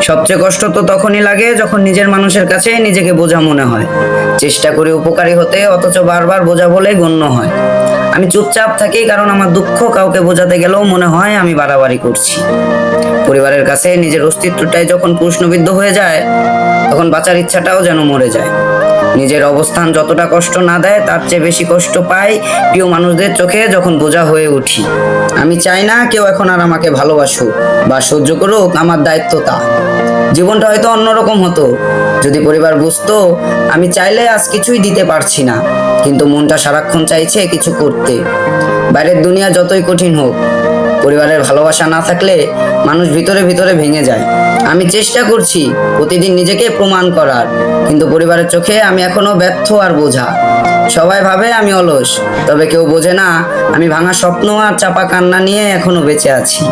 সবচেয়ে কষ্ট তো তখনই লাগে যখন নিজের মানুষের কাছে নিজেকে বোঝা মনে হয়। চেষ্টা করে উপকারী হতে, অথচ বারবার বোঝা বলে গণ্য হয়। আমি চুপচাপ থাকি কারণ আমার দুঃখ কাউকে বোঝাতে গেলেও মনে হয় আমি বাড়াবাড়ি করছি। পরিবারের কাছে নিজের অস্তিত্বটাই যখন প্রশ্নবিদ্ধ হয়ে যায়, তখন বাঁচার ইচ্ছাটাও যেন মরে যায়। নিজের অবস্থান যতটা কষ্ট না দেয় তার চেয়ে বেশি কষ্ট পাই প্রিয় মানুষদের চোখে যখন বোঝা হয়ে উঠি। আমি চাই না কেউ এখন আর আমাকে ভালোবাসুক বা সহ্য করুক, আমার দায়িত্ব তা। জীবনটা হয়তো অন্যরকম হতো যদি পরিবার বুঝতো আমি চাইলে আজ কিছুই দিতে পারছি না, কিন্তু মনটা সারাক্ষণ চাইছে কিছু করতে। বাইরের দুনিয়া যতই কঠিন হোক, পরিবারের ভালোবাসা না থাকলে মানুষ ভিতরে ভিতরে ভেঙে যায়। আমি চেষ্টা করছি প্রতিদিন নিজেকে প্রমাণ করার, কিন্তু পরিবারের চোখে আমি এখনো ব্যর্থ আর বোঝা। সবাই ভাবে আমি অলস, তবে কেউ বোঝে না আমি ভাঙা স্বপ্ন আর চাপা কান্না নিয়ে এখনো বেঁচে আছি।